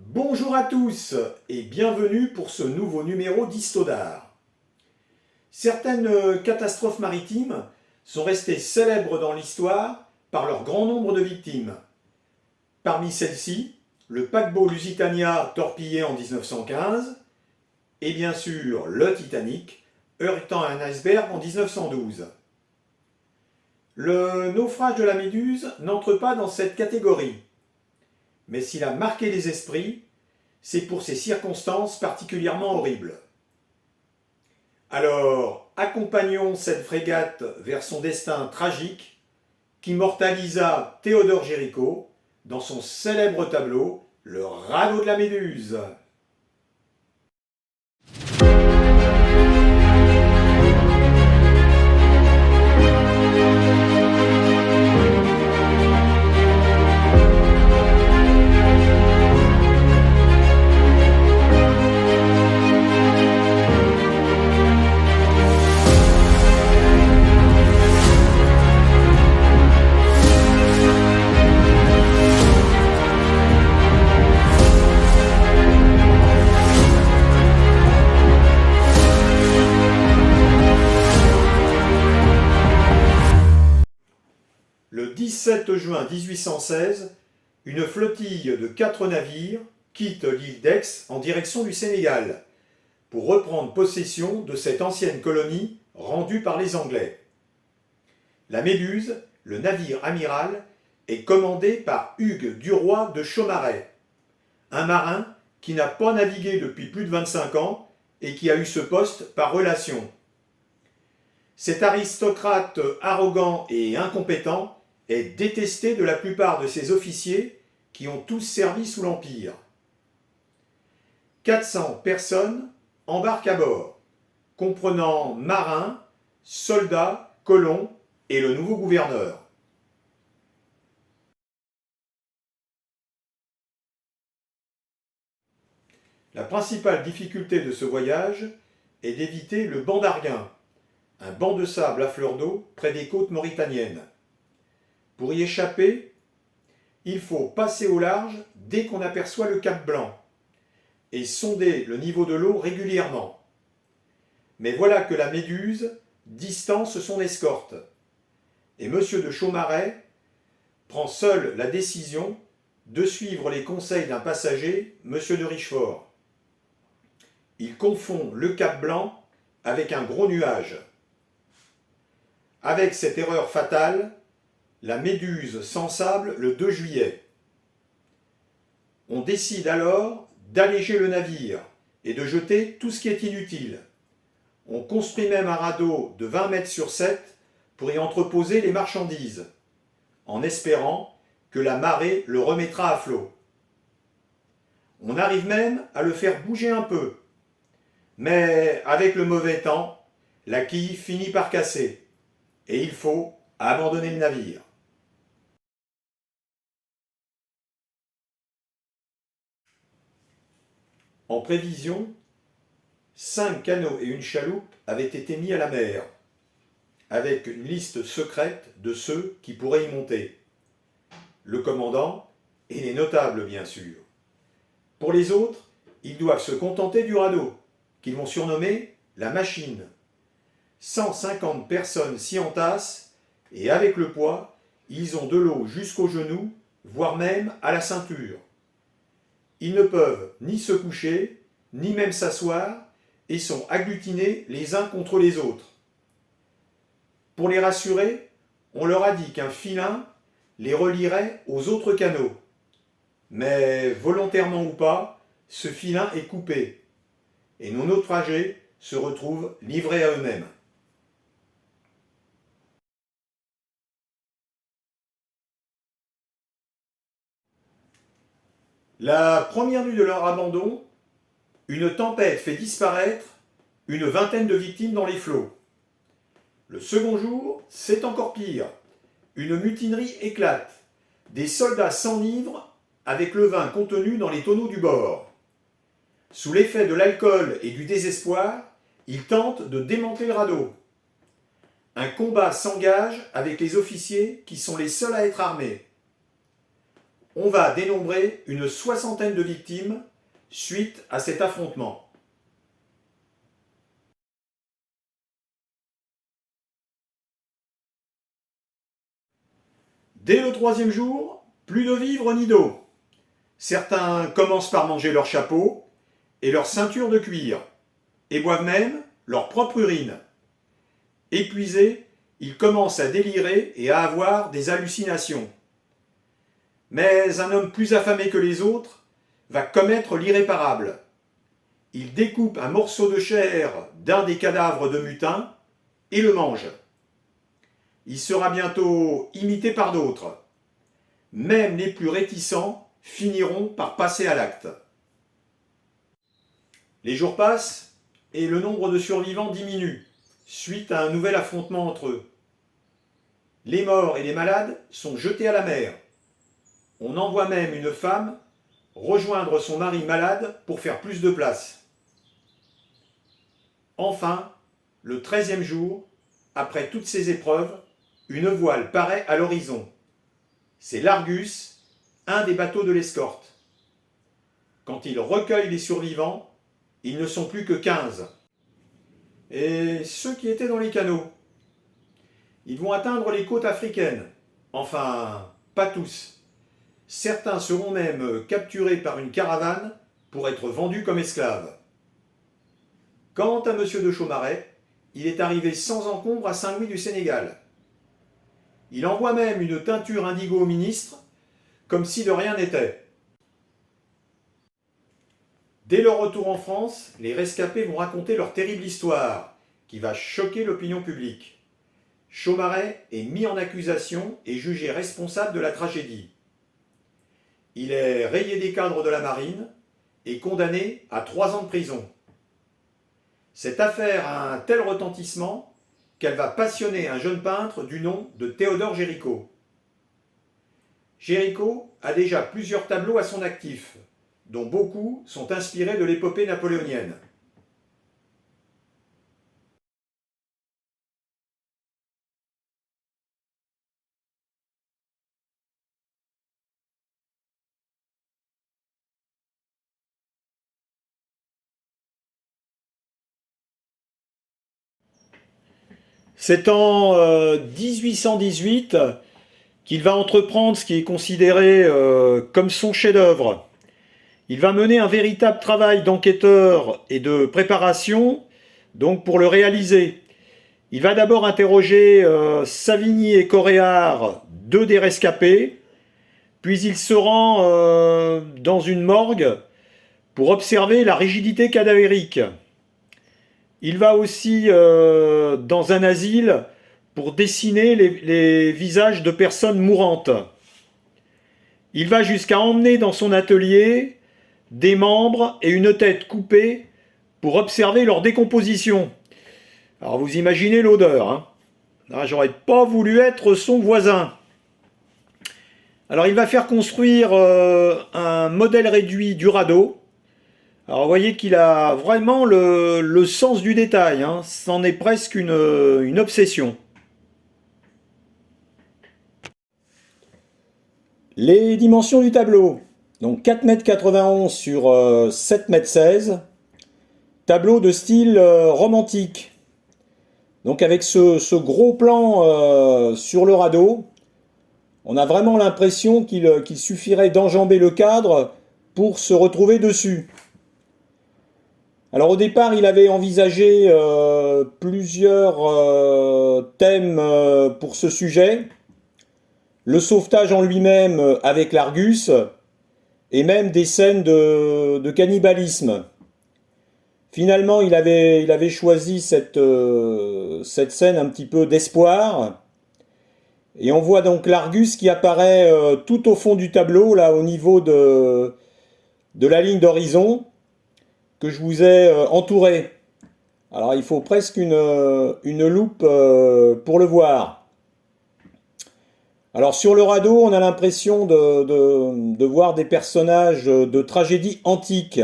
Bonjour à tous et bienvenue pour ce nouveau numéro d'Histodar. Certaines catastrophes maritimes sont restées célèbres dans l'histoire par leur grand nombre de victimes. Parmi celles-ci, le paquebot Lusitania torpillé en 1915 et bien sûr le Titanic heurtant un iceberg en 1912. Le naufrage de la Méduse n'entre pas dans cette catégorie. Mais s'il a marqué les esprits, c'est pour ces circonstances particulièrement horribles. Alors, accompagnons cette frégate vers son destin tragique qu'immortalisa Théodore Géricault dans son célèbre tableau Le radeau de la Méduse. Le 17 juin 1816, une flottille de 4 navires quitte l'île d'Aix en direction du Sénégal pour reprendre possession de cette ancienne colonie rendue par les Anglais. La Méduse, le navire amiral, est commandé par Hugues Duroy de Chaumaret, un marin qui n'a pas navigué depuis plus de 25 ans et qui a eu ce poste par relation. Cet aristocrate arrogant et incompétent est détesté de la plupart de ses officiers qui ont tous servi sous l'Empire. 400 personnes embarquent à bord, comprenant marins, soldats, colons et le nouveau gouverneur. La principale difficulté de ce voyage est d'éviter le banc d'Arguin, un banc de sable à fleur d'eau près des côtes mauritaniennes. Pour y échapper, il faut passer au large dès qu'on aperçoit le Cap Blanc et sonder le niveau de l'eau régulièrement. Mais voilà que la Méduse distance son escorte et M. de Chaumaret prend seul la décision de suivre les conseils d'un passager, M. de Richefort. Il confond le Cap Blanc avec un gros nuage. Avec cette erreur fatale, la Méduse s'ensable le 2 juillet. On décide alors d'alléger le navire et de jeter tout ce qui est inutile. On construit même un radeau de 20 mètres sur 7 pour y entreposer les marchandises, en espérant que la marée le remettra à flot. On arrive même à le faire bouger un peu. Mais avec le mauvais temps, la quille finit par casser et il faut abandonner le navire. En prévision, 5 canots et une chaloupe avaient été mis à la mer, avec une liste secrète de ceux qui pourraient y monter. Le commandant et les notables, bien sûr. Pour les autres, ils doivent se contenter du radeau, qu'ils vont surnommer la machine. 150 personnes s'y entassent et avec le poids, ils ont de l'eau jusqu'aux genoux, voire même à la ceinture. Ils ne peuvent ni se coucher, ni même s'asseoir, et sont agglutinés les uns contre les autres. Pour les rassurer, on leur a dit qu'un filin les relierait aux autres canots. Mais volontairement ou pas, ce filin est coupé, et nos naufragés se retrouvent livrés à eux-mêmes. La première nuit de leur abandon, une tempête fait disparaître une vingtaine de victimes dans les flots. Le second jour, c'est encore pire. Une mutinerie éclate. Des soldats s'enivrent avec le vin contenu dans les tonneaux du bord. Sous l'effet de l'alcool et du désespoir, ils tentent de démanteler le radeau. Un combat s'engage avec les officiers qui sont les seuls à être armés. on va dénombrer une soixantaine de victimes suite à cet affrontement. Dès le troisième jour, plus de vivres ni d'eau. Certains commencent par manger leur chapeau et leur ceinture de cuir, et boivent même leur propre urine. Épuisés, ils commencent à délirer et à avoir des hallucinations. Mais un homme plus affamé que les autres va commettre l'irréparable. Il découpe un morceau de chair d'un des cadavres de mutin et le mange. Il sera bientôt imité par d'autres. Même les plus réticents finiront par passer à l'acte. Les jours passent et le nombre de survivants diminue suite à un nouvel affrontement entre eux. Les morts et les malades sont jetés à la mer. On envoie même une femme rejoindre son mari malade pour faire plus de place. Enfin, le 13e jour, après toutes ces épreuves, une voile paraît à l'horizon. C'est l'Argus, un des bateaux de l'escorte. Quand il recueille les survivants, ils ne sont plus que 15. Et ceux qui étaient dans les canots, ils vont atteindre les côtes africaines. Enfin, pas tous. Certains seront même capturés par une caravane pour être vendus comme esclaves. Quant à M. de Chaumareix, il est arrivé sans encombre à Saint-Louis du Sénégal. Il envoie même une teinture indigo au ministre, comme si de rien n'était. Dès leur retour en France, les rescapés vont raconter leur terrible histoire, qui va choquer l'opinion publique. Chaumareix est mis en accusation et jugé responsable de la tragédie. Il est rayé des cadres de la marine et condamné à 3 ans de prison. Cette affaire a un tel retentissement qu'elle va passionner un jeune peintre du nom de Théodore Géricault. Géricault a déjà plusieurs tableaux à son actif, dont beaucoup sont inspirés de l'épopée napoléonienne. C'est en 1818 qu'il va entreprendre ce qui est considéré comme son chef-d'œuvre. Il va mener un véritable travail d'enquêteur et de préparation donc pour le réaliser. Il va d'abord interroger Savigny et Coréard, 2 des rescapés, puis il se rend dans une morgue pour observer la rigidité cadavérique. Il va aussi dans un asile pour dessiner les visages de personnes mourantes. Il va jusqu'à emmener dans son atelier des membres et une tête coupée pour observer leur décomposition. Alors vous imaginez l'odeur, hein. Ah, j'aurais pas voulu être son voisin. Alors il va faire construire un modèle réduit du radeau. Alors vous voyez qu'il a vraiment le sens du détail, hein. C'en est presque une obsession. Les dimensions du tableau. Donc 4,91 m sur 7,16 m. Tableau de style romantique. Donc avec ce gros plan sur le radeau, on a vraiment l'impression qu'il suffirait d'enjamber le cadre pour se retrouver dessus. Alors au départ, il avait envisagé plusieurs thèmes pour ce sujet. Le sauvetage en lui-même avec l'Argus, et même des scènes de cannibalisme. Finalement, il avait choisi cette scène un petit peu d'espoir. Et on voit donc l'Argus qui apparaît tout au fond du tableau, là au niveau de la ligne d'horizon, que je vous ai entouré. Alors il faut presque une loupe pour le voir. Alors sur le radeau, on a l'impression de voir des personnages de tragédie antique.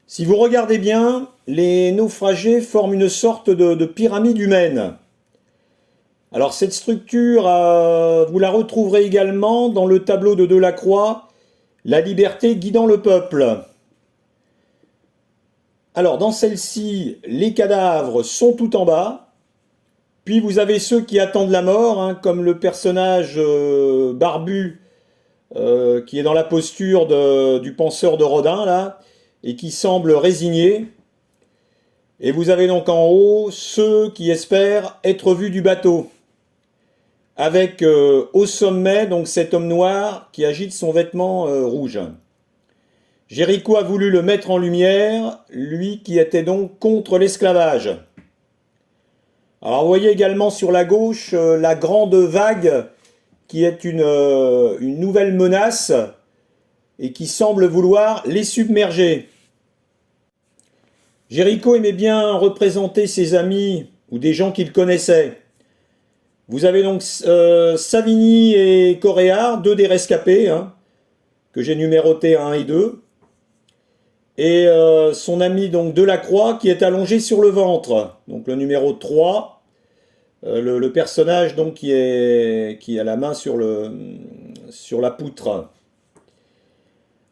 Si vous regardez bien, les naufragés forment une sorte de pyramide humaine. Alors cette structure, vous la retrouverez également dans le tableau de Delacroix, La liberté guidant le peuple. Alors dans celle-ci, les cadavres sont tout en bas, puis vous avez ceux qui attendent la mort, hein, comme le personnage barbu qui est dans la posture du penseur de Rodin, là, et qui semble résigné. Et vous avez donc en haut ceux qui espèrent être vus du bateau, avec au sommet donc cet homme noir qui agite son vêtement rouge. Géricault a voulu le mettre en lumière, lui qui était donc contre l'esclavage. Alors vous voyez également sur la gauche la grande vague qui est une nouvelle menace et qui semble vouloir les submerger. Géricault aimait bien représenter ses amis ou des gens qu'il connaissait. Vous avez donc Savigny et Coréard, deux des rescapés, hein, que j'ai numérotés 1 et 2. Et son ami donc Delacroix qui est allongé sur le ventre. Donc le numéro 3, le personnage donc qui a la main sur la poutre.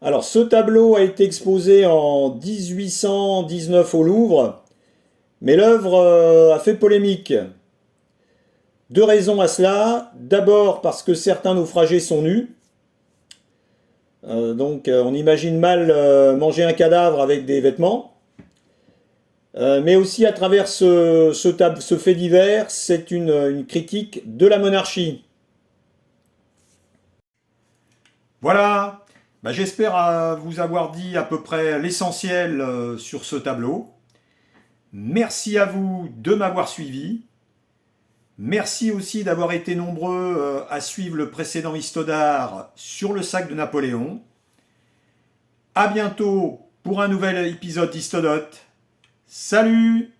Alors ce tableau a été exposé en 1819 au Louvre, mais l'œuvre a fait polémique. Deux raisons à cela. D'abord parce que certains naufragés sont nus. Donc on imagine mal manger un cadavre avec des vêtements. Mais aussi à travers ce fait divers, c'est une critique de la monarchie. Voilà, j'espère vous avoir dit à peu près l'essentiel sur ce tableau. Merci à vous de m'avoir suivi. Merci aussi d'avoir été nombreux à suivre le précédent Histodar sur le sac de Napoléon. À bientôt pour un nouvel épisode d'Histodote. Salut!